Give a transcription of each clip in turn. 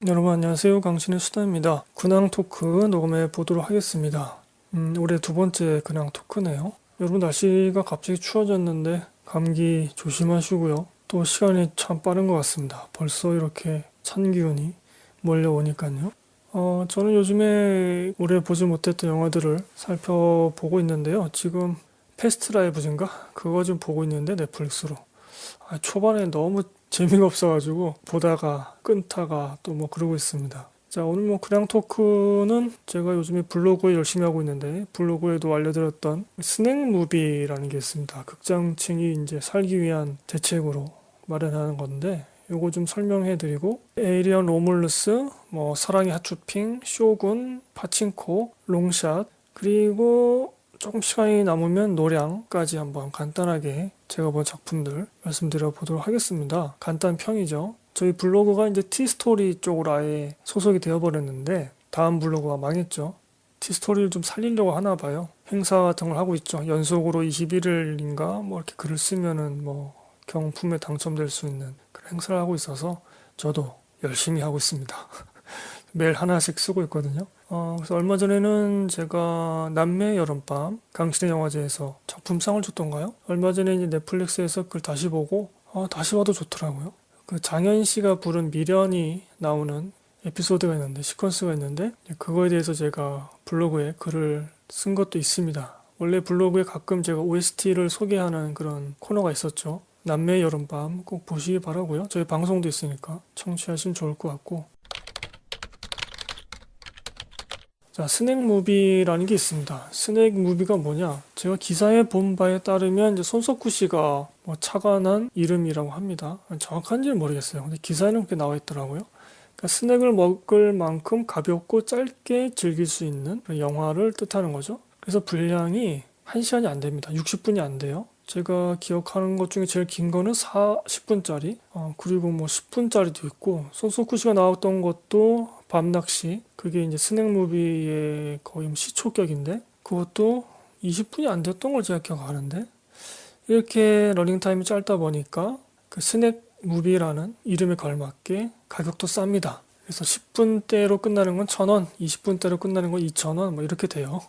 여러분 안녕하세요. 강신의 수다입니다. 근황 토크 녹음해 보도록 하겠습니다. 올해 두 번째 근황 토크네요. 여러분 날씨가 갑자기 추워졌는데 감기 조심하시고요. 또 시간이 참 빠른 것 같습니다. 벌써 이렇게 찬 기운이 몰려오니까요. 저는 요즘에 올해 보지 못했던 영화들을 살펴보고 있는데요. 지금 패스트 라이브인가? 그거 좀 보고 있는데 넷플릭스로. 초반에 너무 재미가 없어가지고 보다가 끊다가 또 뭐 그러고 있습니다. 자, 오늘 뭐 그냥 토크는 제가 요즘에 블로그에 열심히 하고 있는데 블로그에도 알려드렸던 스낵 무비라는 게 있습니다. 극장층이 이제 살기 위한 대책으로 마련하는 건데 요거 좀 설명해 드리고 에이리언 로물루스, 뭐 사랑의 핫쇼핑, 쇼군, 파친코, 롱샷 그리고 조금 시간이 남으면 노량까지 한번 간단하게 제가 본 작품들 말씀드려 보도록 하겠습니다. 간단 평이죠. 저희 블로그가 이제 티스토리 쪽으로 아예 소속이 되어버렸는데 다음 블로그가 망했죠. 티스토리를 좀 살리려고 하나 봐요. 행사 같은 걸 하고 있죠. 연속으로 21일인가 뭐 이렇게 글을 쓰면은 뭐 경품에 당첨될 수 있는 그런 행사를 하고 있어서 저도 열심히 하고 있습니다. 매일 하나씩 쓰고 있거든요. 그래서 얼마 전에는 제가 남매 여름밤 강신의 영화제에서 작품상을 줬던가요? 얼마 전에 이제 넷플릭스에서 그걸 다시 보고 다시 봐도 좋더라고요. 그 장현 씨가 부른 미련이 나오는 에피소드가 있는데 시퀀스가 있는데 그거에 대해서 제가 블로그에 글을 쓴 것도 있습니다. 원래 블로그에 가끔 제가 OST를 소개하는 그런 코너가 있었죠. 남매 여름밤 꼭 보시기 바라고요. 저희 방송도 있으니까 청취하시면 좋을 것 같고. 자, 스낵 무비라는 게 있습니다. 스낵 무비가 뭐냐? 제가 기사에 본 바에 따르면 이제 손석구 씨가 뭐 착안한 이름이라고 합니다. 정확한지는 모르겠어요. 근데 기사에는 그렇게 나와 있더라고요. 그러니까 스낵을 먹을 만큼 가볍고 짧게 즐길 수 있는 그런 영화를 뜻하는 거죠. 그래서 분량이 1시간이 안 됩니다. 60분이 안 돼요. 제가 기억하는 것 중에 제일 긴 거는 40분짜리, 그리고 뭐 10분짜리도 있고, 손석구 씨가 나왔던 것도 밤낚시, 그게 이제 스낵 무비의 거의 뭐 시초격인데, 그것도 20분이 안 됐던 걸 제가 기억하는데, 이렇게 러닝타임이 짧다 보니까 그 스낵 무비라는 이름에 걸맞게 가격도 쌉니다. 그래서 10분대로 끝나는 건 1,000원, 20분대로 끝나는 건 2,000원, 뭐 이렇게 돼요.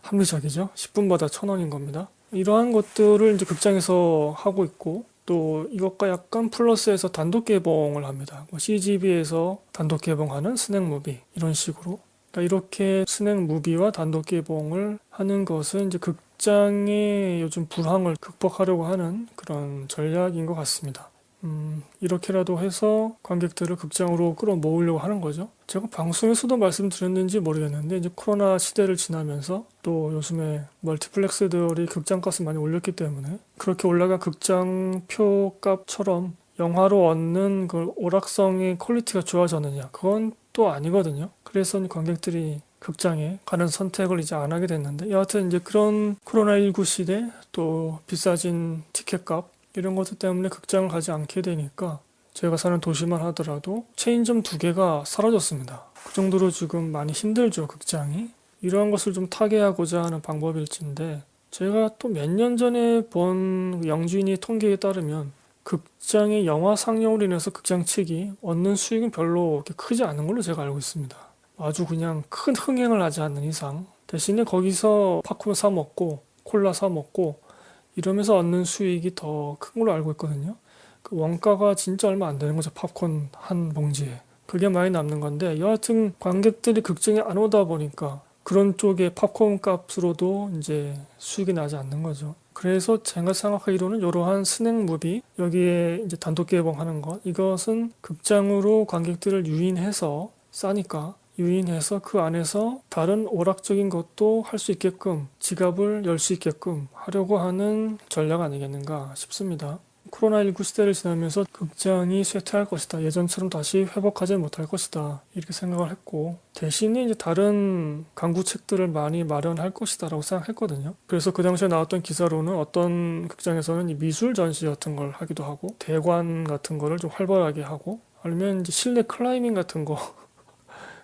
합리적이죠? 10분마다 1,000원인 겁니다. 이러한 것들을 이제 극장에서 하고 있고 또 이것과 약간 플러스해서 단독 개봉을 합니다. 뭐 CGV에서 단독 개봉하는 스낵 무비 이런 식으로. 그러니까 이렇게 스낵 무비와 단독 개봉을 하는 것은 이제 극장의 요즘 불황을 극복하려고 하는 그런 전략인 것 같습니다. 이렇게라도 해서 관객들을 극장으로 끌어모으려고 하는 거죠. 제가 방송에서도 말씀드렸는지 모르겠는데 이제 코로나 시대를 지나면서 또 요즘에 멀티플렉스들이 극장값을 많이 올렸기 때문에 그렇게 올라간 극장 표 값처럼 영화로 얻는 그 오락성의 퀄리티가 좋아졌느냐 그건 또 아니거든요. 그래서 관객들이 극장에 가는 선택을 이제 안 하게 됐는데 여하튼 이제 그런 코로나19 시대 또 비싸진 티켓값 이런 것들 때문에 극장을 가지 않게 되니까 제가 사는 도시만 하더라도 체인점 2개가 사라졌습니다. 그 정도로 지금 많이 힘들죠, 극장이. 이러한 것을 좀 타개하고자 하는 방법일진데 제가 또 몇 년 전에 본 영주인의 통계에 따르면 극장의 영화 상영으로 인해서 극장 측이 얻는 수익은 별로 그렇게 크지 않은 걸로 제가 알고 있습니다. 아주 그냥 큰 흥행을 하지 않는 이상 대신에 거기서 팝콘 사 먹고 콜라 사 먹고 이러면서 얻는 수익이 더 큰 걸로 알고 있거든요. 그 원가가 진짜 얼마 안 되는 거죠. 팝콘 한 봉지에. 그게 많이 남는 건데 여하튼 관객들이 극장에 안 오다 보니까 그런 쪽에 팝콘 값으로도 이제 수익이 나지 않는 거죠. 그래서 제가 생각하기로는 이러한 스낵 무비 여기에 이제 단독 개봉하는 것 이것은 극장으로 관객들을 유인해서 싸니까 유인해서 그 안에서 다른 오락적인 것도 할 수 있게끔 지갑을 열 수 있게끔 하려고 하는 전략 아니겠는가 싶습니다. 코로나19 시대를 지나면서 극장이 쇠퇴할 것이다. 예전처럼 다시 회복하지 못할 것이다. 이렇게 생각을 했고 대신에 이제 다른 강구책들을 많이 마련할 것이다 라고 생각했거든요. 그래서 그 당시에 나왔던 기사로는 어떤 극장에서는 이 미술 전시 같은 걸 하기도 하고 대관 같은 거를 좀 활발하게 하고 아니면 이제 실내 클라이밍 같은 거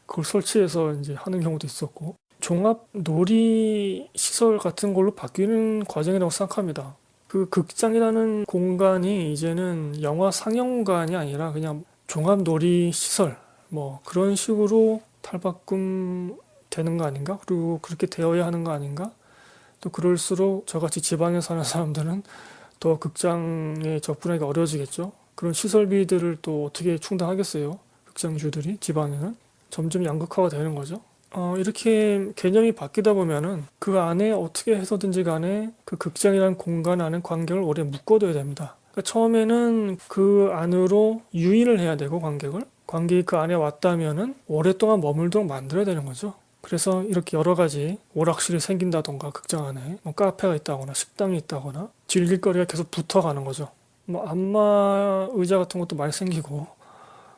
그걸 설치해서 이제 하는 경우도 있었고 종합 놀이 시설 같은 걸로 바뀌는 과정이라고 생각합니다. 그 극장이라는 공간이 이제는 영화 상영관이 아니라 그냥 종합 놀이 시설 뭐 그런 식으로 탈바꿈 되는 거 아닌가? 그리고 그렇게 되어야 하는 거 아닌가? 또 그럴수록 저같이 지방에 사는 사람들은 더 극장에 접근하기가 어려워지겠죠. 그런 시설비들을 또 어떻게 충당하겠어요? 극장주들이 지방에는 점점 양극화가 되는 거죠. 이렇게 개념이 바뀌다 보면은 그 안에 어떻게 해서든지 간에 그 극장이라는 공간 안에 관객을 오래 묶어둬야 됩니다. 그러니까 처음에는 그 안으로 유인을 해야 되고 관객이 그 안에 왔다면은 오랫동안 머물도록 만들어야 되는 거죠. 그래서 이렇게 여러 가지 오락실이 생긴다던가 극장 안에 뭐 카페가 있다거나 식당이 있다거나 즐길 거리가 계속 붙어가는 거죠. 뭐 안마 의자 같은 것도 많이 생기고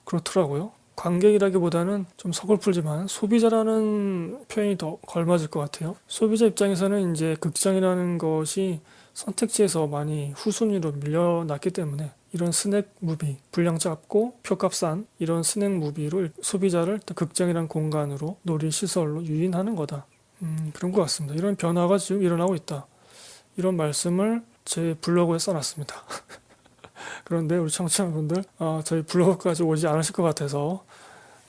그렇더라고요. 관객이라기보다는 좀 서글프지만 소비자라는 표현이 더 걸맞을 것 같아요. 소비자 입장에서는 이제 극장이라는 것이 선택지에서 많이 후순위로 밀려났기 때문에 이런 스낵 무비, 분량 작고 표값 싼 이런 스낵 무비로 소비자를 극장이라는 공간으로 놀이시설로 유인하는 거다. 그런 것 같습니다. 이런 변화가 지금 일어나고 있다. 이런 말씀을 제 블로그에 써놨습니다. 그런데 우리 청취자분들 저희 블로그까지 오지 않으실 것 같아서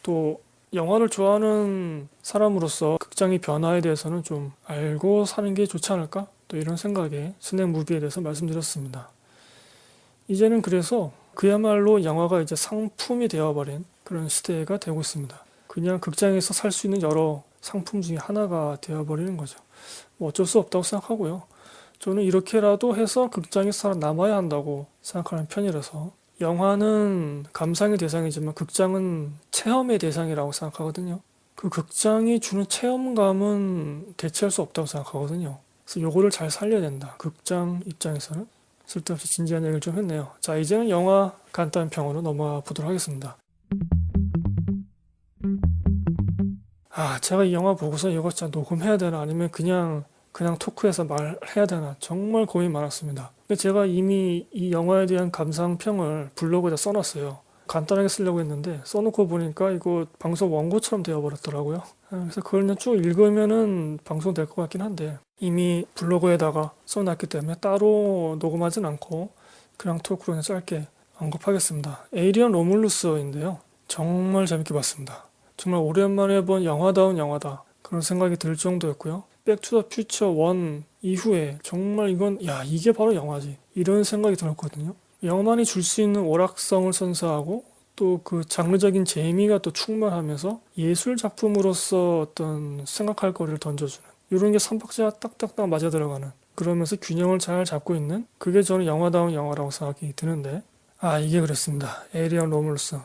또 영화를 좋아하는 사람으로서 극장의 변화에 대해서는 좀 알고 사는 게 좋지 않을까? 또 이런 생각에 스낵 무비에 대해서 말씀드렸습니다. 이제는 그래서 그야말로 영화가 이제 상품이 되어버린 그런 시대가 되고 있습니다. 그냥 극장에서 살 수 있는 여러 상품 중에 하나가 되어버리는 거죠. 뭐 어쩔 수 없다고 생각하고요. 저는 이렇게라도 해서 극장에서 살아남아야 한다고 생각하는 편이라서 영화는 감상의 대상이지만 극장은 체험의 대상이라고 생각하거든요. 그 극장이 주는 체험감은 대체할 수 없다고 생각하거든요. 그래서 요거를 잘 살려야 된다. 극장 입장에서는. 쓸데없이 진지한 얘기를 좀 했네요. 자, 이제는 영화 간단 평으로 넘어가 보도록 하겠습니다. 제가 이 영화 보고서 이거 진짜 녹음해야 되나 아니면 그냥 토크해서 말해야 되나 정말 고민이 많았습니다. 근데 제가 이미 이 영화에 대한 감상평을 블로그에다 써놨어요. 간단하게 쓰려고 했는데 써놓고 보니까 이거 방송 원고처럼 되어버렸더라고요. 그래서 그걸 그냥 쭉 읽으면은 방송될 것 같긴 한데 이미 블로그에다가 써놨기 때문에 따로 녹음하진 않고 그냥 토크로 그냥 짧게 언급하겠습니다. 에이리언 로뮬루스인데요. 정말 재밌게 봤습니다. 정말 오랜만에 본 영화다운 영화다. 그런 생각이 들 정도였고요. 백투더퓨처 1 이후에 정말 이게 바로 영화지. 이런 생각이 들었거든요. 영화만이 줄 수 있는 오락성을 선사하고 또 그 장르적인 재미가 또 충만하면서 예술 작품으로서 어떤 생각할 거리를 던져주는 이런 게 삼박자가 딱딱딱 맞아 들어가는 그러면서 균형을 잘 잡고 있는 그게 저는 영화다운 영화라고 생각이 드는데 이게 그랬습니다. 에이리언 로물루스.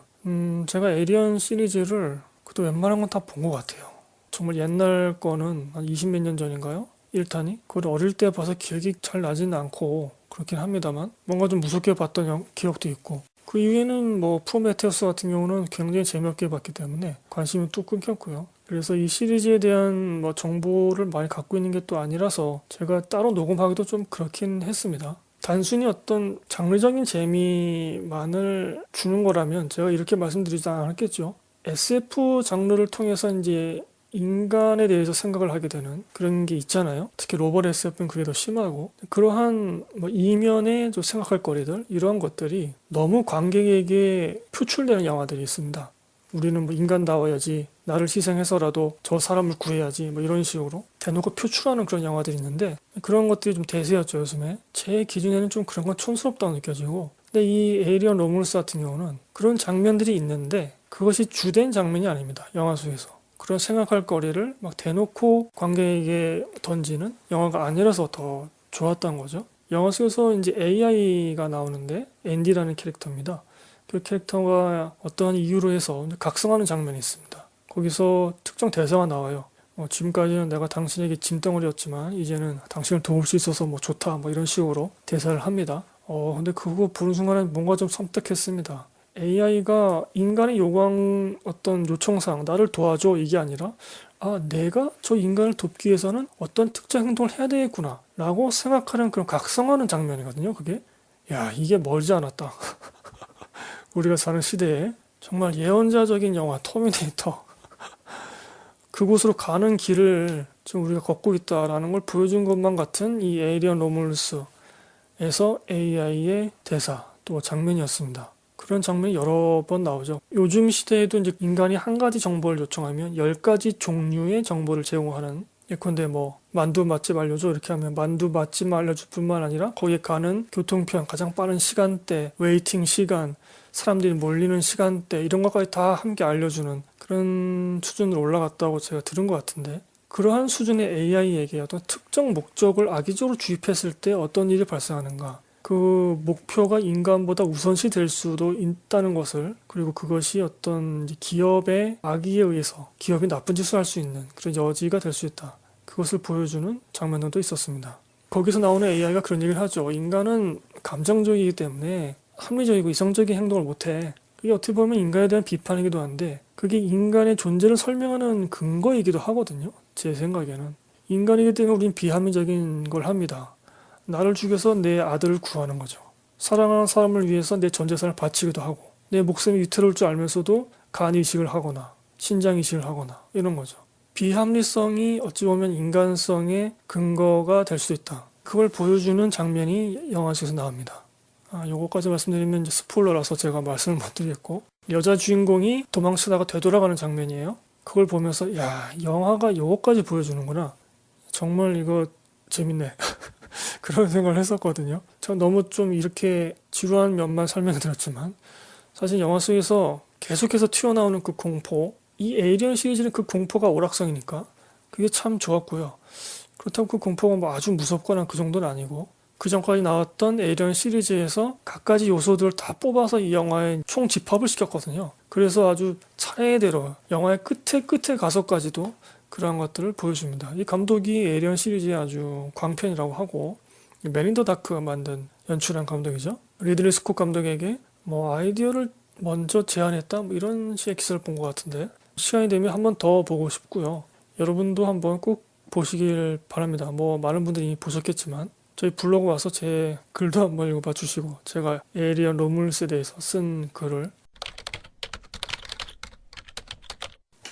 제가 에이리언 시리즈를 그래도 웬만한 건 다 본 것 같아요. 정말 옛날 거는 한 20몇 년 전인가요? 1탄이? 그걸 어릴 때 봐서 기억이 잘 나지는 않고 그렇긴 합니다만 뭔가 좀 무섭게 봤던 기억도 있고 그 이후에는 뭐 프로메테우스 같은 경우는 굉장히 재미없게 봤기 때문에 관심이 뚝 끊겼고요. 그래서 이 시리즈에 대한 뭐 정보를 많이 갖고 있는 게 또 아니라서 제가 따로 녹음하기도 좀 그렇긴 했습니다. 단순히 어떤 장르적인 재미만을 주는 거라면 제가 이렇게 말씀드리지 않았겠죠. SF 장르를 통해서 이제 인간에 대해서 생각을 하게 되는 그런 게 있잖아요. 특히 로봇 SF는 그게 더 심하고 그러한 뭐 이면에 좀 생각할 거리들 이러한 것들이 너무 관객에게 표출되는 영화들이 있습니다. 우리는 뭐 인간다워야지 나를 희생해서라도 저 사람을 구해야지 뭐 이런 식으로 대놓고 표출하는 그런 영화들이 있는데 그런 것들이 좀 대세였죠 요즘에. 제 기준에는 좀 그런 건 촌스럽다고 느껴지고 근데 이 에이리언 로물루스 같은 경우는 그런 장면들이 있는데 그것이 주된 장면이 아닙니다. 영화 속에서. 그런 생각할 거리를 막 대놓고 관객에게 던지는 영화가 아니라서 더 좋았던 거죠. 영화 속에서 이제 AI가 나오는데 앤디라는 캐릭터입니다. 그 캐릭터가 어떠한 이유로 해서 각성하는 장면이 있습니다. 거기서 특정 대사가 나와요. 지금까지는 내가 당신에게 짐덩어리였지만 이제는 당신을 도울 수 있어서 뭐 좋다 뭐 이런 식으로 대사를 합니다. 근데 그거 보는 순간에 뭔가 좀 섬뜩했습니다. AI가 인간의 요구한 어떤 요청사항 나를 도와줘 이게 아니라 내가 저 인간을 돕기 위해서는 어떤 특정 행동을 해야 되겠구나 라고 생각하는 그런 각성하는 장면이거든요. 그게 이게 멀지 않았다. 우리가 사는 시대에 정말 예언자적인 영화 터미네이터 그곳으로 가는 길을 지금 우리가 걷고 있다라는 걸 보여준 것만 같은 이 에이리언 로물루스에서 AI의 대사 또 장면이었습니다. 그런 장면이 여러 번 나오죠. 요즘 시대에도 이제 인간이 한 가지 정보를 요청하면 10가지 종류의 정보를 제공하는, 예컨대 뭐 만두 맛집 알려줘 이렇게 하면 만두 맛집 알려줄 뿐만 아니라 거기에 가는 교통편, 가장 빠른 시간대, 웨이팅 시간, 사람들이 몰리는 시간대 이런 것까지 다 함께 알려주는 그런 수준으로 올라갔다고 제가 들은 것 같은데, 그러한 수준의 AI에게 어떤 특정 목적을 악의적으로 주입했을 때 어떤 일이 발생하는가, 그 목표가 인간보다 우선시 될 수도 있다는 것을, 그리고 그것이 어떤 이제 기업의 악의에 의해서 기업이 나쁜 짓을 할 수 있는 그런 여지가 될 수 있다, 그것을 보여주는 장면들도 있었습니다. 거기서 나오는 AI가 그런 얘기를 하죠. 인간은 감정적이기 때문에 합리적이고 이성적인 행동을 못해. 그게 어떻게 보면 인간에 대한 비판이기도 한데 그게 인간의 존재를 설명하는 근거이기도 하거든요. 제 생각에는. 인간이기 때문에 우린 비합리적인 걸 합니다. 나를 죽여서 내 아들을 구하는 거죠. 사랑하는 사람을 위해서 내 전 재산을 바치기도 하고, 내 목숨이 위태로울 줄 알면서도 간 이식을 하거나 신장 이식을 하거나 이런 거죠. 비합리성이 어찌 보면 인간성의 근거가 될 수도 있다. 그걸 보여주는 장면이 영화 속에서 나옵니다. 요거까지 말씀드리면 이제 스포일러라서 제가 말씀을 못 드리겠고, 여자 주인공이 도망치다가 되돌아가는 장면이에요. 그걸 보면서 야, 영화가 요거까지 보여주는구나. 정말 이거 재밌네. 그런 생각을 했었거든요. 전 너무 좀 이렇게 지루한 면만 설명해 드렸지만 사실 영화 속에서 계속해서 튀어나오는 그 공포, 이 에이리언 시리즈는 그 공포가 오락성이니까 그게 참 좋았고요. 그렇다고 그 공포가 뭐 아주 무섭거나 그 정도는 아니고, 그 전까지 나왔던 에이리언 시리즈에서 갖가지 요소들을 다 뽑아서 이 영화에 총 집합을 시켰거든요. 그래서 아주 차례대로 영화의 끝에 가서까지도 그러한 것들을 보여줍니다. 이 감독이 에이리언 시리즈의 아주 광팬이라고 하고, 맨 인 더 다크가 만든 연출한 감독이죠. 리들리 스콧 감독에게 뭐 아이디어를 먼저 제안했다 뭐 이런 식의 기사를 본 것 같은데, 시간이 되면 한번 더 보고 싶고요. 여러분도 한번 꼭 보시길 바랍니다. 뭐 많은 분들이 이미 보셨겠지만 저희 블로그 와서 제 글도 한번 읽어봐 주시고, 제가 에이리언 로물스에 대해서 쓴 글을.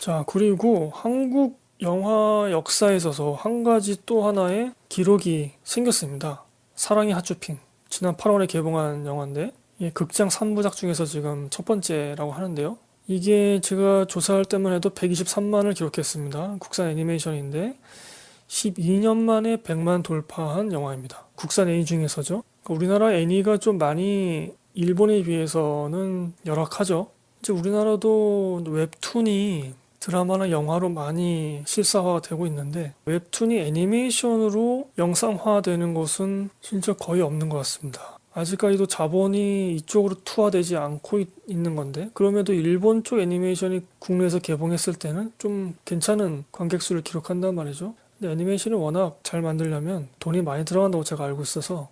자, 그리고 한국 영화 역사에 있어서 한 가지 또 하나의 기록이 생겼습니다. 사랑의 핫쇼핑. 지난 8월에 개봉한 영화인데, 극장 3부작 중에서 지금 첫 번째라고 하는데요. 이게 제가 조사할 때만 해도 123만을 기록했습니다. 국산 애니메이션인데 12년 만에 100만 돌파한 영화입니다. 국산 애니 중에서죠. 우리나라 애니가 좀 많이 일본에 비해서는 열악하죠. 이제 우리나라도 웹툰이 드라마나 영화로 많이 실사화가 되고 있는데, 웹툰이 애니메이션으로 영상화되는 곳은 진짜 거의 없는 것 같습니다. 아직까지도 자본이 이쪽으로 투하되지 않고 있는 건데, 그럼에도 일본 쪽 애니메이션이 국내에서 개봉했을 때는 좀 괜찮은 관객 수를 기록한단 말이죠. 근데 애니메이션을 워낙 잘 만들려면 돈이 많이 들어간다고 제가 알고 있어서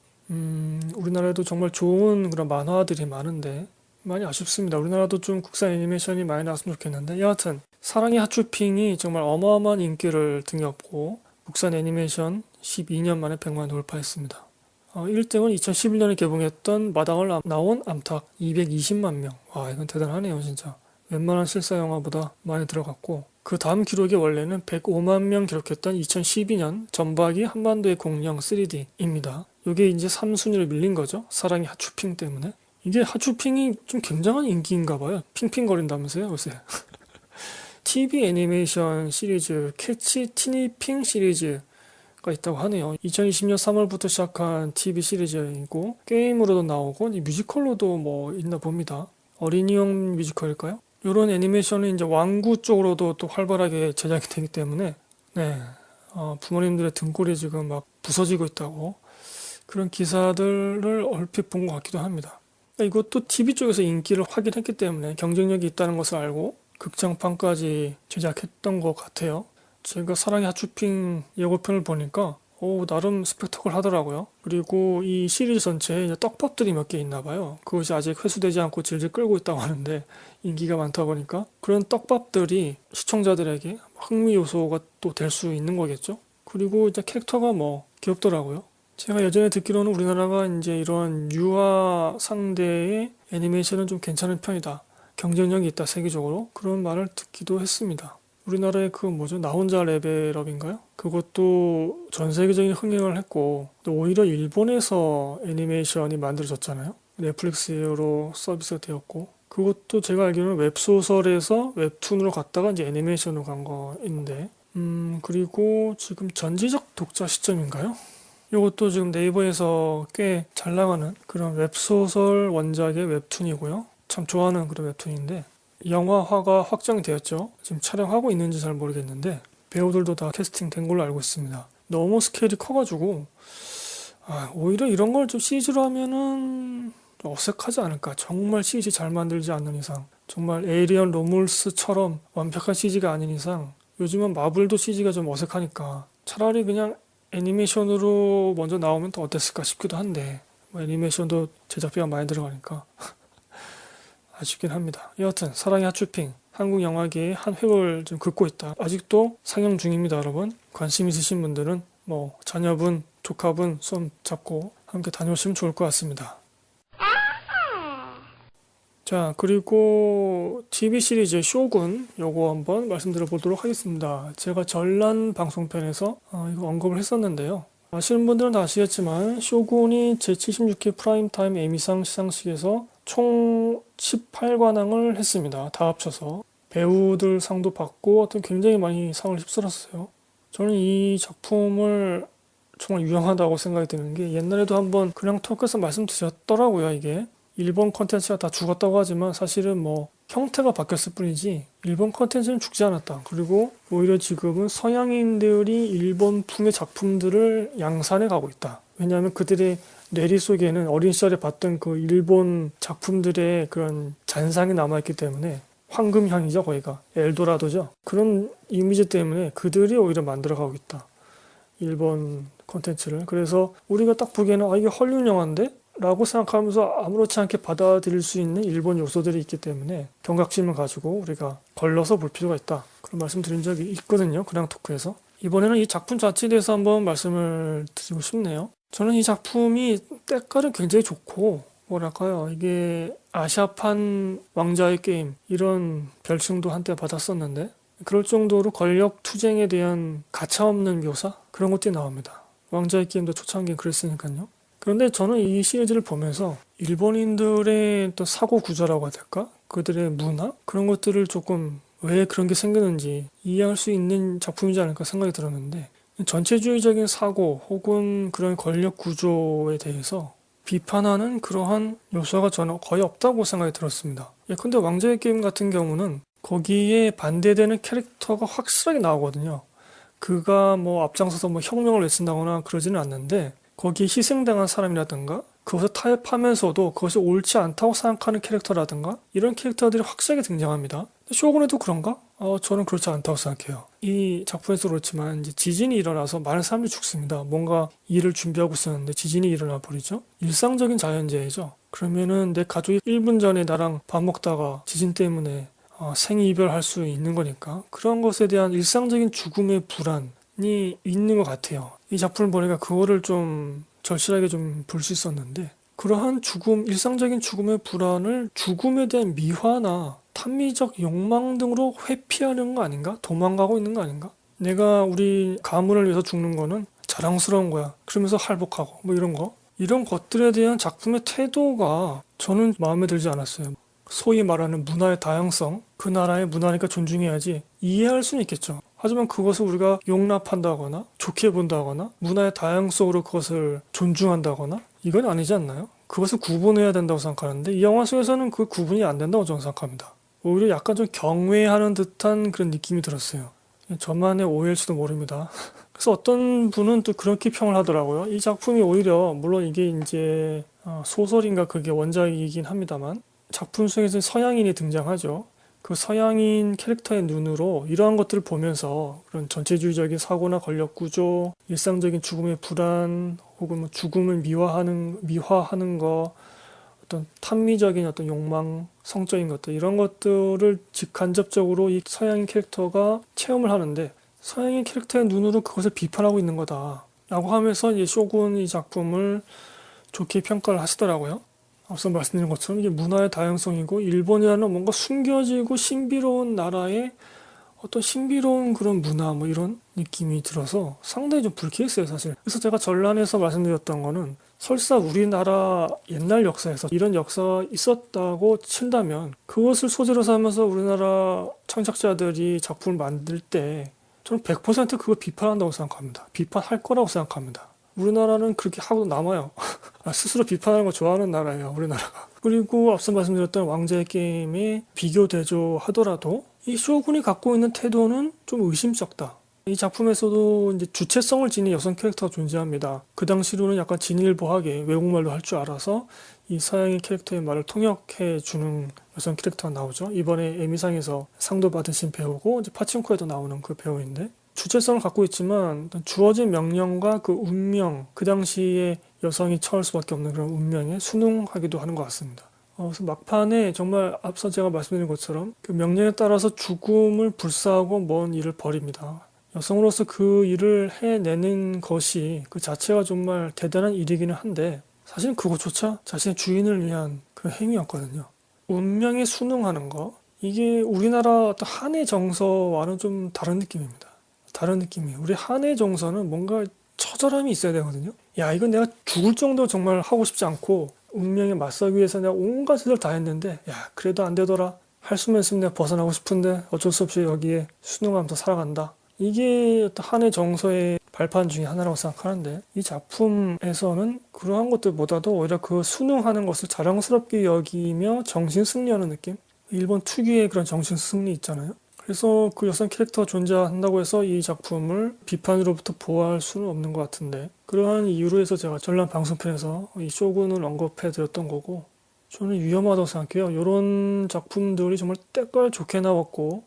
우리나라에도 정말 좋은 그런 만화들이 많은데 많이 아쉽습니다. 우리나라도 좀 국산 애니메이션이 많이 나왔으면 좋겠는데, 여하튼 사랑의 핫쇼핑이 정말 어마어마한 인기를 등였고 국산 애니메이션 12년 만에 100만 돌파했습니다. 1등은 2011년에 개봉했던 마당을 나온 암탉 220만 명. 와, 이건 대단하네요, 진짜. 웬만한 실사 영화보다 많이 들어갔고, 그 다음 기록이 원래는 105만 명 기록했던 2012년 전박이 한반도의 공룡 3D입니다. 이게 이제 3순위로 밀린 거죠. 사랑의 핫쇼핑 때문에. 이게 핫쇼핑이 좀 굉장한 인기인가 봐요. 핑핑거린다면서요, 요새. TV 애니메이션 시리즈 캐치 티니핑 시리즈가 있다고 하네요. 2020년 3월부터 시작한 TV 시리즈이고, 게임으로도 나오고 뮤지컬로도 뭐 있나 봅니다. 어린이용 뮤지컬일까요? 이런 애니메이션은 이제 왕구 쪽으로도 또 활발하게 제작이 되기 때문에, 네, 부모님들의 등골이 지금 막 부서지고 있다고 그런 기사들을 얼핏 본 것 같기도 합니다. 이것도 TV 쪽에서 인기를 확인했기 때문에 경쟁력이 있다는 것을 알고 극장판까지 제작했던 것 같아요. 제가 사랑의 핫쇼핑 예고편을 보니까 나름 스펙터클 하더라고요. 그리고 이 시리즈 전체에 이제 떡밥들이 몇 개 있나 봐요. 그것이 아직 회수되지 않고 질질 끌고 있다고 하는데, 인기가 많다 보니까 그런 떡밥들이 시청자들에게 흥미 요소가 또 될 수 있는 거겠죠. 그리고 이제 캐릭터가 뭐 귀엽더라고요. 제가 예전에 듣기로는 우리나라가 이제 이런 유아 상대의 애니메이션은 좀 괜찮은 편이다, 경쟁력이 있다 세계적으로, 그런 말을 듣기도 했습니다. 우리나라의 그 뭐죠, 나 혼자 레벨업인가요? 그것도 전 세계적인 흥행을 했고, 또 오히려 일본에서 애니메이션이 만들어졌잖아요. 넷플릭스로 서비스가 되었고, 그것도 제가 알기로는 웹소설에서 웹툰으로 갔다가 이제 애니메이션으로 간 거 있는데, 그리고 지금 전지적 독자 시점인가요? 이것도 지금 네이버에서 꽤 잘 나가는 그런 웹소설 원작의 웹툰이고요. 참 좋아하는 그런 웹툰인데, 영화화가 확정이 되었죠. 지금 촬영하고 있는지 잘 모르겠는데, 배우들도 다 캐스팅 된 걸로 알고 있습니다. 너무 스케일이 커가지고, 오히려 이런 걸 좀 CG로 하면은 어색하지 않을까. 정말 CG 잘 만들지 않는 이상, 정말 에이리언 로물스처럼 완벽한 CG가 아닌 이상, 요즘은 마블도 CG가 좀 어색하니까 차라리 그냥 애니메이션으로 먼저 나오면 더 어땠을까 싶기도 한데, 뭐 애니메이션도 제작비가 많이 들어가니까 아쉽긴 합니다. 여하튼 사랑의 핫쇼핑, 한국 영화계의 한 획을 좀 긋고 있다. 아직도 상영 중입니다, 여러분. 관심 있으신 분들은 뭐 자녀분, 조카분 손 잡고 함께 다녀오시면 좋을 것 같습니다. 자, 그리고 TV 시리즈 쇼군 요거 한번 말씀드려 보도록 하겠습니다. 제가 전란 방송편에서 이거 언급을 했었는데요. 아시는 분들은 다 아시겠지만 쇼군이 제76회 프라임타임 에미상 시상식에서 총 18관왕을 했습니다. 다 합쳐서 배우들 상도 받고 어떤 굉장히 많이 상을 휩쓸었어요. 저는 이 작품을 정말 유용하다고 생각이 드는 게, 옛날에도 한번 그냥 토크에서 말씀드렸더라고요. 이게 일본 컨텐츠가 다 죽었다고 하지만 사실은 뭐 형태가 바뀌었을 뿐이지 일본 컨텐츠는 죽지 않았다. 그리고 오히려 지금은 서양인들이 일본풍의 작품들을 양산해 가고 있다. 왜냐하면 그들의 뇌리 속에는 어린 시절에 봤던 그 일본 작품들의 그런 잔상이 남아있기 때문에, 황금향이죠, 거기가 엘도라도죠. 그런 이미지 때문에 그들이 오히려 만들어가고 있다, 일본 콘텐츠를. 그래서 우리가 딱 보기에는 이게 헐리우드 영화인데? 라고 생각하면서 아무렇지 않게 받아들일 수 있는 일본 요소들이 있기 때문에 경각심을 가지고 우리가 걸러서 볼 필요가 있다, 그런 말씀 드린 적이 있거든요, 그냥 토크에서. 이번에는 이 작품 자체에 대해서 한번 말씀을 드리고 싶네요. 저는 이 작품이 때깔은 굉장히 좋고, 뭐랄까요, 이게 아시아판 왕자의 게임 이런 별칭도 한때 받았었는데, 그럴 정도로 권력 투쟁에 대한 가차없는 묘사, 그런 것들이 나옵니다. 왕자의 게임도 초창기에 그랬으니까요. 그런데 저는 이 시리즈를 보면서 일본인들의 또 사고 구조라고 해야 될까? 그들의 문화? 그런 것들을 조금 왜 그런 게 생기는지 이해할 수 있는 작품이지 않을까 생각이 들었는데, 전체주의적인 사고 혹은 그런 권력 구조에 대해서 비판하는 그러한 요소가 저는 거의 없다고 생각이 들었습니다. 예컨대 왕자의 게임 같은 경우는 거기에 반대되는 캐릭터가 확실하게 나오거든요. 그가 뭐 앞장서서 뭐 혁명을 외친다거나 그러지는 않는데, 거기에 희생당한 사람이라든가 그것을 타협하면서도 그것이 옳지 않다고 생각하는 캐릭터라든가 이런 캐릭터들이 확실하게 등장합니다. 쇼군에도 그런가? 저는 그렇지 않다고 생각해요. 이 작품에서 그렇지만 이제 지진이 일어나서 많은 사람들이 죽습니다. 뭔가 일을 준비하고 있었는데 지진이 일어나 버리죠. 일상적인 자연재해죠. 그러면은 내 가족이 1분 전에 나랑 밥 먹다가 지진 때문에 생이별할 수 있는 거니까, 그런 것에 대한 일상적인 죽음의 불안이 있는 것 같아요. 이 작품을 보니까 그거를 좀 절실하게 좀 볼 수 있었는데, 그러한 죽음, 일상적인 죽음의 불안을 죽음에 대한 미화나 탐미적 욕망 등으로 회피하는 거 아닌가? 도망가고 있는 거 아닌가? 내가 우리 가문을 위해서 죽는 거는 자랑스러운 거야, 그러면서 할복하고 뭐 이런 거, 이런 것들에 대한 작품의 태도가 저는 마음에 들지 않았어요. 소위 말하는 문화의 다양성, 그 나라의 문화니까 존중해야지, 이해할 수는 있겠죠. 하지만 그것을 우리가 용납한다거나 좋게 본다거나 문화의 다양성으로 그것을 존중한다거나 이건 아니지 않나요? 그것을 구분해야 된다고 생각하는데, 이 영화 속에서는 그 구분이 안 된다고 저는 생각합니다. 오히려 약간 좀 경외하는 듯한 그런 느낌이 들었어요. 저만의 오해일지도 모릅니다. 그래서 어떤 분은 또 그렇게 평을 하더라고요. 이 작품이 오히려, 물론 이게 이제 소설인가 그게 원작이긴 합니다만, 작품 속에서 서양인이 등장하죠. 그 서양인 캐릭터의 눈으로 이러한 것들을 보면서 그런 전체주의적인 사고나 권력 구조, 일상적인 죽음의 불안, 혹은 뭐 죽음을 미화하는 거, 어떤 탐미적인 어떤 욕망, 성적인 것들, 이런 것들을 직간접적으로 이 서양인 캐릭터가 체험을 하는데, 서양인 캐릭터의 눈으로 그것을 비판하고 있는 거다 라고 하면서 이 쇼군 이 작품을 좋게 평가를 하시더라고요. 앞서 말씀드린 것처럼 이게 문화의 다양성이고, 일본이라는 뭔가 숨겨지고 신비로운 나라의 어떤 신비로운 그런 문화, 뭐 이런 느낌이 들어서 상당히 좀 불쾌했어요, 사실. 그래서 제가 전란에서 말씀드렸던 거는 설사 우리나라 옛날 역사에서 이런 역사가 있었다고 친다면 그것을 소재로 삼아서 우리나라 창작자들이 작품을 만들 때 저는 100% 그걸 비판한다고 생각합니다. 비판할 거라고 생각합니다. 우리나라는 그렇게 하고 남아요. 스스로 비판하는 거 좋아하는 나라예요, 우리나라가. 그리고 앞서 말씀드렸던 왕좌의 게임에 비교 대조하더라도 이 쇼군이 갖고 있는 태도는 좀 의심스럽다. 이 작품에서도 이제 주체성을 지닌 여성 캐릭터가 존재합니다. 그 당시로는 약간 진일보하게 외국말도 할 줄 알아서 이 서양의 캐릭터의 말을 통역해 주는 여성 캐릭터가 나오죠. 이번에 에미상에서 상도 받으신 배우고 이제 파친코에도 나오는 그 배우인데 주체성을 갖고 있지만 주어진 명령과 그 운명, 그 당시에 여성이 처할 수밖에 없는 그런 운명에 순응하기도 하는 것 같습니다. 그래서 막판에 정말 앞서 제가 말씀드린 것처럼 그 명령에 따라서 죽음을 불사하고 먼 일을 벌입니다. 여성으로서 그 일을 해내는 것이 그 자체가 정말 대단한 일이기는 한데 사실은 그것조차 자신의 주인을 위한 그 행위였거든요. 운명에 순응하는 거, 이게 우리나라 어떤 한의 정서와는 좀 다른 느낌입니다. 다른 느낌이에요. 우리 한의 정서는 뭔가 처절함이 있어야 되거든요. 야, 이건 내가 죽을 정도로 정말 하고 싶지 않고 운명에 맞서기 위해서 내가 온갖 짓을 다 했는데 야, 그래도 안 되더라. 할 수만 있으면 내가 벗어나고 싶은데 어쩔 수 없이 여기에 순응하면서 살아간다. 이게 어떤 한의 정서의 발판 중에 하나라고 생각하는데 이 작품에서는 그러한 것들보다도 오히려 그 순응하는 것을 자랑스럽게 여기며 정신 승리하는 느낌? 일본 특유의 그런 정신 승리 있잖아요. 그래서 그 여성 캐릭터가 존재한다고 해서 이 작품을 비판으로부터 보호할 수는 없는 것 같은데 그러한 이유로 해서 제가 전람 방송편에서 이 쇼군을 언급해 드렸던 거고 저는 위험하다고 생각해요. 이런 작품들이 정말 때깔 좋게 나왔고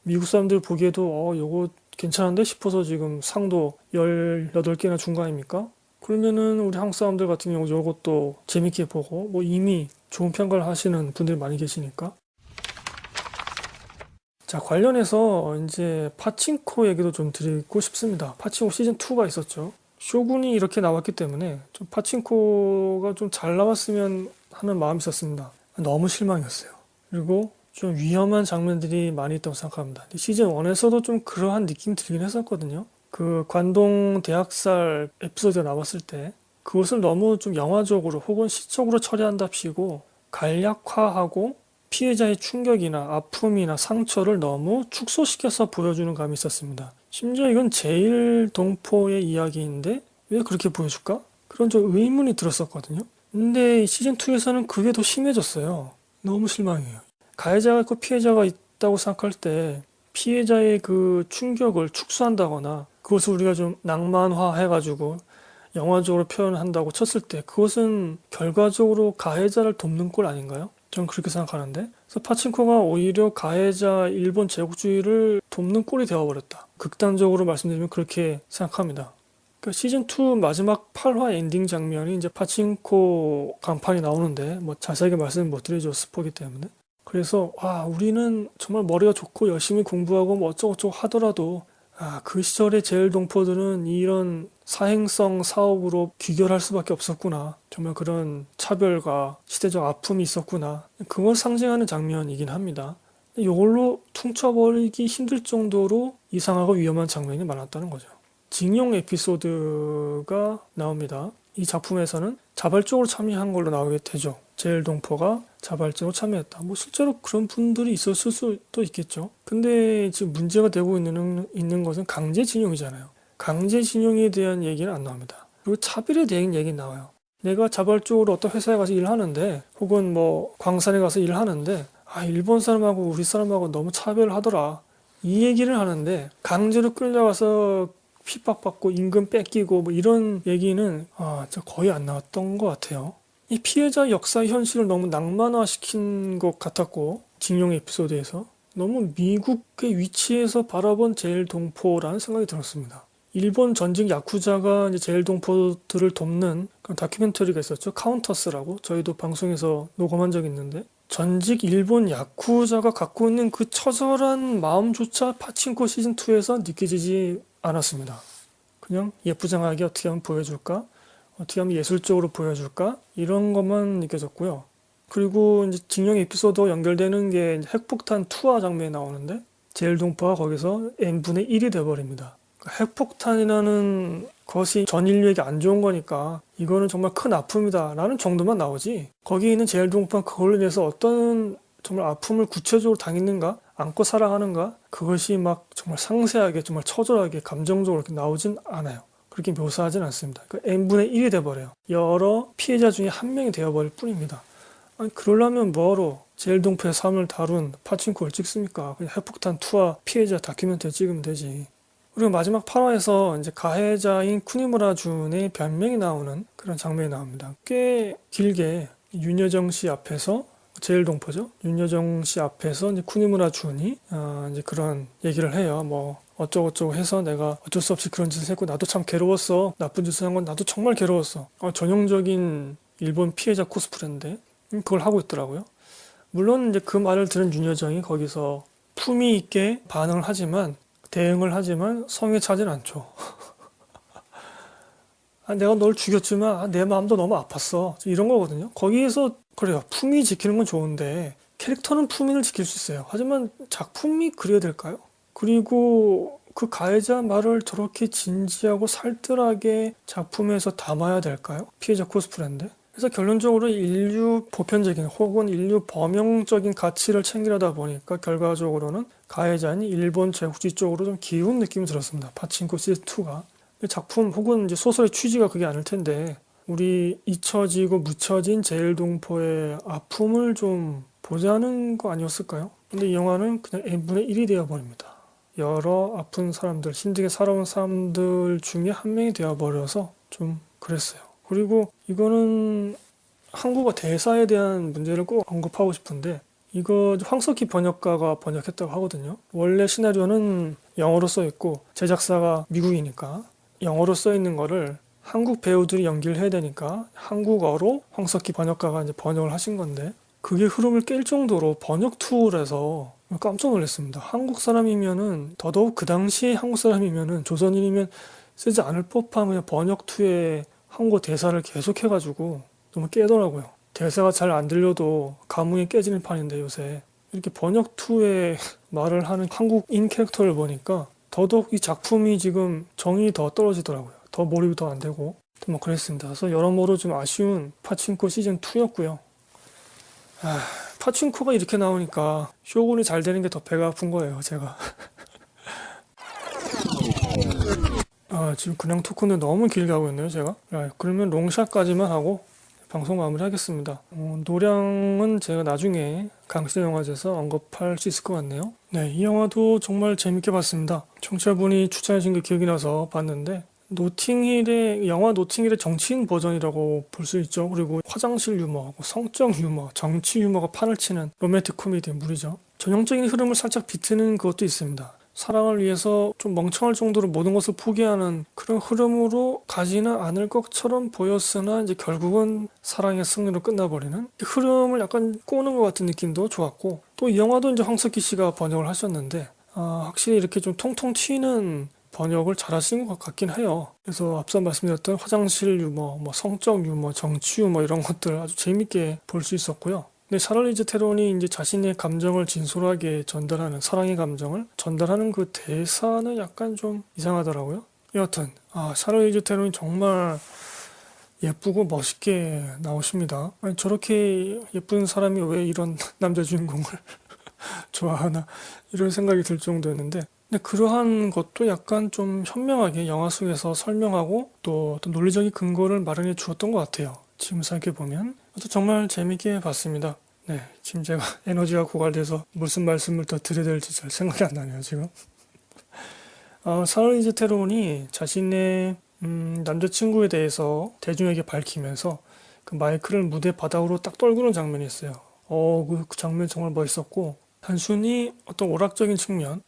미국 사람들 보기에도 요거 괜찮은데 싶어서 지금 상도 18개나 준 거 아닙니까? 그러면은 우리 한국 사람들 같은 경우 요것도 재밌게 보고 뭐 이미 좋은 평가를 하시는 분들이 많이 계시니까. 자, 관련해서 이제 파친코 얘기도 좀 드리고 싶습니다. 파친코 시즌2가 있었죠. 쇼군이 이렇게 나왔기 때문에 좀 파친코가 좀 잘 나왔으면 하는 마음이 있었습니다. 너무 실망이었어요. 그리고 좀 위험한 장면들이 많이 있다고 생각합니다. 시즌 1에서도 좀 그러한 느낌 들긴 했었거든요. 그 관동 대학살 에피소드가 나왔을 때 그것을 너무 좀 영화적으로 혹은 시적으로 처리한답시고 간략화하고 피해자의 충격이나 아픔이나 상처를 너무 축소시켜서 보여주는 감이 있었습니다. 심지어 이건 제일동포의 이야기인데 왜 그렇게 보여줄까? 그런 좀 의문이 들었었거든요. 근데 시즌2에서는 그게 더 심해졌어요. 너무 실망해요. 가해자가 있고 피해자가 있다고 생각할 때 피해자의 그 충격을 축소한다거나 그것을 우리가 좀 낭만화 해가지고 영화적으로 표현한다고 쳤을 때 그것은 결과적으로 가해자를 돕는 꼴 아닌가요? 저는 그렇게 생각하는데 그래서 파친코가 오히려 가해자 일본 제국주의를 돕는 꼴이 되어버렸다. 극단적으로 말씀드리면 그렇게 생각합니다. 그러니까 시즌2 마지막 8화 엔딩 장면이 이제 파친코 간판이 나오는데 뭐 자세하게 말씀 못 드리죠. 스포기 때문에. 그래서 우리는 정말 머리가 좋고 열심히 공부하고 뭐 어쩌고저쩌고 하더라도 그 시절의 제일동포들은 이런 사행성 사업으로 귀결할 수밖에 없었구나. 정말 그런 차별과 시대적 아픔이 있었구나. 그걸 상징하는 장면이긴 합니다. 이걸로 퉁쳐버리기 힘들 정도로 이상하고 위험한 장면이 많았다는 거죠. 징용 에피소드가 나옵니다. 이 작품에서는 자발적으로 참여한 걸로 나오게 되죠. 제일동포가 자발적으로 참여했다. 뭐 실제로 그런 분들이 있었을 수도 있겠죠. 근데 지금 문제가 되고 있는 것은 강제징용이잖아요. 강제징용에 대한 얘기는 안 나옵니다. 그리고 차별에 대한 얘기는 나와요. 내가 자발적으로 어떤 회사에 가서 일하는데 혹은 뭐 광산에 가서 일하는데 일본 사람하고 우리 사람하고 너무 차별을 하더라. 이 얘기를 하는데 강제로 끌려가서 핍박받고 임금 뺏기고 뭐 이런 얘기는 거의 안 나왔던 것 같아요. 이 피해자 역사 현실을 너무 낭만화시킨 것 같았고 징용 에피소드에서 너무 미국의 위치에서 바라본 제일동포라는 생각이 들었습니다. 일본 전직 야쿠자가 이제 제일동포들을 돕는 그런 다큐멘터리가 있었죠. 카운터스라고 저희도 방송에서 녹음한 적이 있는데 전직 일본 야쿠자가 갖고 있는 그 처절한 마음조차 파친코 시즌2에서 느껴지지 않았습니다. 그냥 예쁘장하게 어떻게 하면 보여줄까? 어떻게 하면 예술적으로 보여줄까? 이런 것만 느껴졌고요. 그리고 이제 징용 에피소드와 연결되는 게 핵폭탄 투하 장면이 나오는데 제일동포가 거기서 n분의 1이 돼버립니다. 핵폭탄이라는 그것이 전 인류에게 안 좋은 거니까 이거는 정말 큰 아픔이다 라는 정도만 나오지, 거기에 있는 제일동포가 그걸로 인해서 어떤 정말 아픔을 구체적으로 당했는가, 안고 살아가는가, 그것이 막 정말 상세하게 정말 처절하게 감정적으로 이렇게 나오진 않아요. 그렇게 묘사하진 않습니다. 그 n분의 1이 돼버려요. 여러 피해자 중에 한 명이 되어버릴 뿐입니다. 아니, 그러려면 뭐하러 제일동포의 삶을 다룬 파친코를 찍습니까? 그냥 핵폭탄 투하 피해자 다큐멘터리 찍으면 되지. 그리고 마지막 8화에서 이제 가해자인 쿠니무라 준의 변명이 나오는 그런 장면이 나옵니다. 꽤 길게 윤여정 씨 앞에서, 제일동포죠. 윤여정 씨 앞에서 이제 쿠니무라 준이 이제 그런 얘기를 해요. 뭐 어쩌고저쩌고 해서 내가 어쩔 수 없이 그런 짓을 했고 나도 참 괴로웠어. 나쁜 짓을 한 건 나도 정말 괴로웠어. 전형적인 일본 피해자 코스프레인데 그걸 하고 있더라고요. 물론 이제 그 말을 들은 윤여정이 거기서 품위 있게 반응을 하지만, 대응을 하지만 성에 차진 않죠. 내가 널 죽였지만 내 마음도 너무 아팠어. 이런 거거든요. 거기에서 그래요. 품위 지키는 건 좋은데 캐릭터는 품위를 지킬 수 있어요. 하지만 작품이 그래야 될까요? 그리고 그 가해자 말을 저렇게 진지하고 살뜰하게 작품에서 담아야 될까요? 피해자 코스프레인데. 그래서 결론적으로 인류 보편적인 혹은 인류 범용적인 가치를 챙기려다 보니까 결과적으로는 가해자인 일본 제국주의 쪽으로 좀 기운 느낌이 들었습니다. 파친코 시즌2가. 작품 혹은 이제 소설의 취지가 그게 아닐 텐데 우리 잊혀지고 묻혀진 제일동포의 아픔을 좀 보자는 거 아니었을까요? 근데 이 영화는 그냥 n분의 1이 되어버립니다. 여러 아픈 사람들, 힘들게 살아온 사람들 중에 한 명이 되어버려서 좀 그랬어요. 그리고 이거는 한국어 대사에 대한 문제를 꼭 언급하고 싶은데, 이거 황석희 번역가가 번역했다고 하거든요. 원래 시나리오는 영어로 써 있고 제작사가 미국이니까 영어로 써 있는 거를 한국 배우들이 연기를 해야 되니까 한국어로 황석희 번역가가 이제 번역을 하신 건데, 그게 흐름을 깰 정도로 번역 툴에서 깜짝 놀랐습니다. 한국 사람이면은, 더더욱 그 당시 한국 사람이면은, 조선인이면 쓰지 않을 법한 그냥 번역 툴에 한국어 대사를 계속 해가지고 너무 깨더라고요. 대사가 잘 안 들려도 감흥이 깨지는 판인데 요새 이렇게 번역 툴에 말을 하는 한국인 캐릭터를 보니까 더더욱 이 작품이 지금 정이 더 떨어지더라고요. 더 몰입이 더 안 되고 뭐 그랬습니다. 그래서 여러모로 좀 아쉬운 파친코 시즌2였고요. 파친코가 이렇게 나오니까 쇼군이 잘 되는 게 더 배가 아픈 거예요, 제가. 지금 그냥 토크는 너무 길게 하고 있네요, 제가. 그러면 롱샷까지만 하고 방송 마무리하겠습니다. 노량은 제가 나중에 강시영화제에서 언급할 수 있을 것 같네요. 네, 이 영화도 정말 재밌게 봤습니다. 청취자분이 추천해준 게 기억이 나서 봤는데, 영화 노팅힐의 정치인 버전이라고 볼 수 있죠. 그리고 화장실 유머, 성적 유머, 정치 유머가 판을 치는 로맨틱 코미디의 물이죠. 전형적인 흐름을 살짝 비트는 그것도 있습니다. 사랑을 위해서 좀 멍청할 정도로 모든 것을 포기하는 그런 흐름으로 가지는 않을 것처럼 보였으나 이제 결국은 사랑의 승리로 끝나버리는 흐름을 약간 꼬는 것 같은 느낌도 좋았고, 또 이 영화도 이제 황석희 씨가 번역을 하셨는데 확실히 이렇게 좀 통통 튀는 번역을 잘 하신 것 같긴 해요. 그래서 앞서 말씀드렸던 화장실 유머, 뭐 성적 유머, 정치 유머 이런 것들 아주 재밌게 볼 수 있었고요. 근데 샤를리즈 테론이 이제 자신의 감정을 진솔하게 전달하는, 사랑의 감정을 전달하는 그 대사는 약간 좀 이상하더라고요. 여하튼 샤를리즈 테론이 정말 예쁘고 멋있게 나오십니다. 아니, 저렇게 예쁜 사람이 왜 이런 남자 주인공을 좋아하나 이런 생각이 들 정도였는데, 근데 그러한 것도 약간 좀 현명하게 영화 속에서 설명하고 또 어떤 논리적인 근거를 마련해 주었던 것 같아요. 지금 생각해보면 정말 재밌게 봤습니다. 네, 지금 제가 에너지가 고갈돼서 무슨 말씀을 더 드려야 될지 잘 생각이 안 나네요, 지금. 샤를리즈 테론이 자신의 남자친구에 대해서 대중에게 밝히면서 그 마이크를 무대 바닥으로 딱 떨구는 장면이 있어요. 그 장면 정말 멋있었고, 단순히 어떤 오락적인 측면,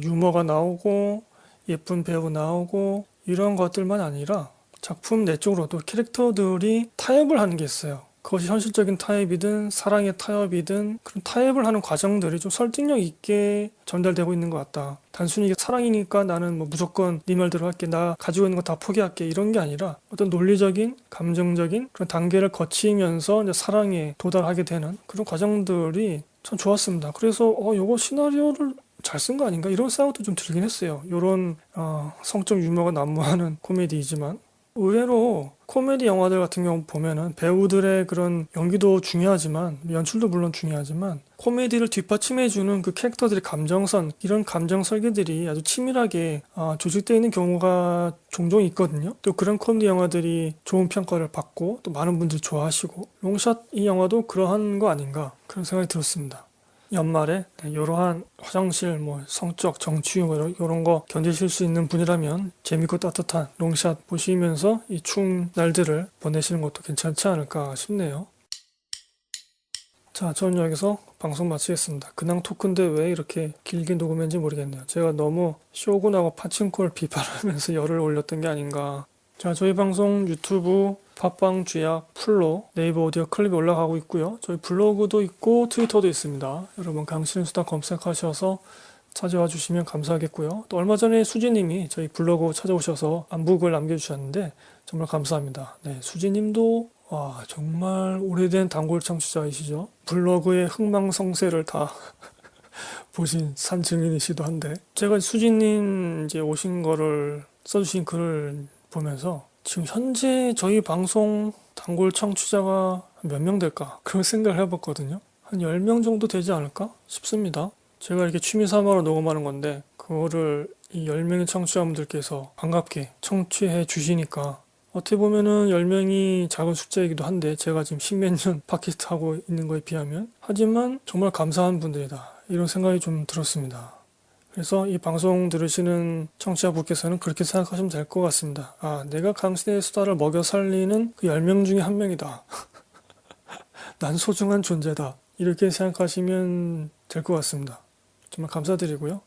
유머가 나오고 예쁜 배우 나오고 이런 것들만 아니라 작품 내적으로도 캐릭터들이 타협을 하는 게 있어요. 그것이 현실적인 타협이든 사랑의 타협이든 그런 타협을 하는 과정들이 좀 설득력 있게 전달되고 있는 것 같다. 단순히 이게 사랑이니까 나는 뭐 무조건 네 말대로 할게, 나 가지고 있는 거 다 포기할게, 이런 게 아니라 어떤 논리적인 감정적인 그런 단계를 거치면서 이제 사랑에 도달하게 되는 그런 과정들이 참 좋았습니다. 그래서 요거 시나리오를 잘 쓴 거 아닌가 이런 생각도 좀 들긴 했어요. 요런 성적 유머가 난무하는 코미디이지만 의외로 코미디 영화들 같은 경우 보면은 배우들의 그런 연기도 중요하지만 연출도 물론 중요하지만 코미디를 뒷받침해주는 그 캐릭터들의 감정선 이런 감정 설계들이 아주 치밀하게 조직되어 있는 경우가 종종 있거든요. 또 그런 코미디 영화들이 좋은 평가를 받고 또 많은 분들이 좋아하시고 롱샷 이 영화도 그러한 거 아닌가 그런 생각이 들었습니다. 연말에 이러한 화장실, 성적, 정치 유머 이런 거 견디실 수 있는 분이라면 재밌고 따뜻한 롱샷 보시면서 이 추운 날들을 보내시는 것도 괜찮지 않을까 싶네요. 자, 저는 여기서 방송 마치겠습니다. 근황 토크인데 왜 이렇게 길게 녹음했는지 모르겠네요. 제가 너무 쇼군하고 파친코를 비판하면서 열을 올렸던 게 아닌가. 자, 저희 방송 유튜브, 팟빵, 쥐약, 풀로, 네이버 오디오 클립이 올라가고 있고요. 저희 블로그도 있고 트위터도 있습니다. 여러분 강신의 수다 검색하셔서 찾아와 주시면 감사하겠고요. 또 얼마 전에 수지님이 저희 블로그 찾아오셔서 안북을 남겨주셨는데 정말 감사합니다. 네, 수지님도 정말 오래된 단골 청취자이시죠. 블로그의 흥망성쇠를 다 보신 산 증인이시도 한데 제가 수지님 이제 오신 거를 써주신 글을 보면서 지금 현재 저희 방송 단골 청취자가 몇 명 될까? 그런 생각을 해봤거든요. 한 10명 정도 되지 않을까 싶습니다. 제가 이렇게 취미 삼아로 녹음하는 건데 그거를 이 10명의 청취자분들께서 반갑게 청취해 주시니까 어떻게 보면은 10명이 작은 숫자이기도 한데 제가 지금 십몇 년 팟캐스트 하고 있는 거에 비하면 하지만 정말 감사한 분들이다 이런 생각이 좀 들었습니다. 그래서 이 방송 들으시는 청취자분께서는 그렇게 생각하시면 될 것 같습니다. 내가 강신의 수다를 먹여 살리는 그 10명 중에 한 명이다. 난 소중한 존재다. 이렇게 생각하시면 될 것 같습니다. 정말 감사드리고요.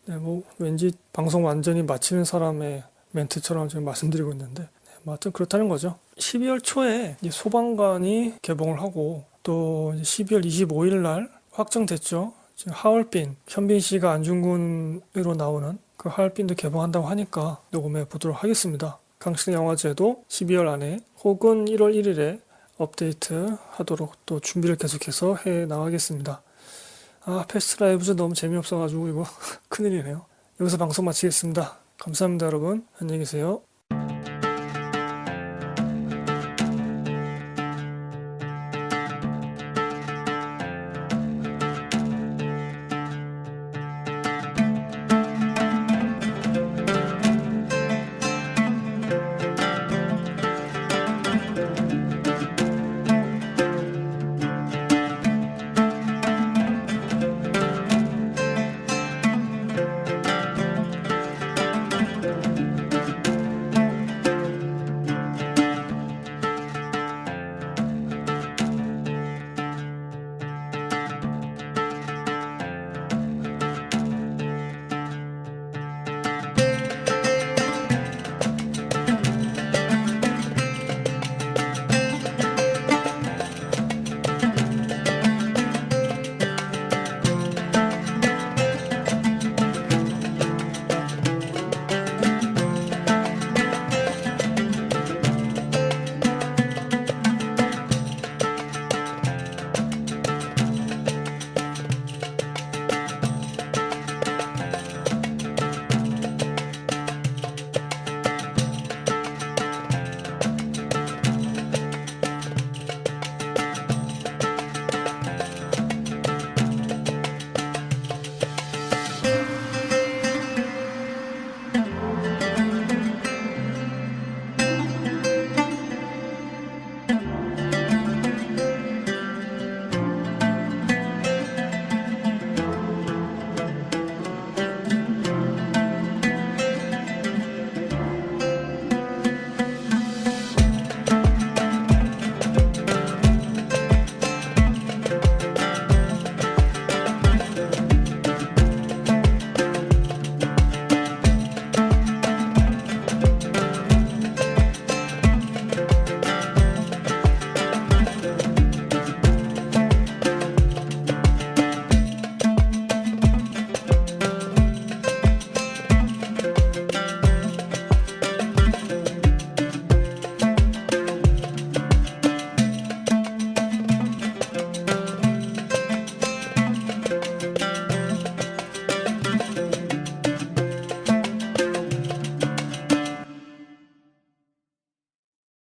네, 왠지 방송 완전히 마치는 사람의 멘트처럼 지금 말씀드리고 있는데 하여튼 그렇다는 거죠. 12월 초에 소방관이 개봉을 하고 또 12월 25일 날 확정됐죠. 지금 하얼빈, 현빈 씨가 안중근으로 나오는 그 하얼빈도 개봉한다고 하니까 녹음해 보도록 하겠습니다. 강신의 영화제도 12월 안에 혹은 1월 1일에 업데이트 하도록 또 준비를 계속해서 해 나가겠습니다. 패스트 라이브즈 너무 재미없어가지고 이거 큰일이네요. 여기서 방송 마치겠습니다. 감사합니다 여러분. 안녕히 계세요.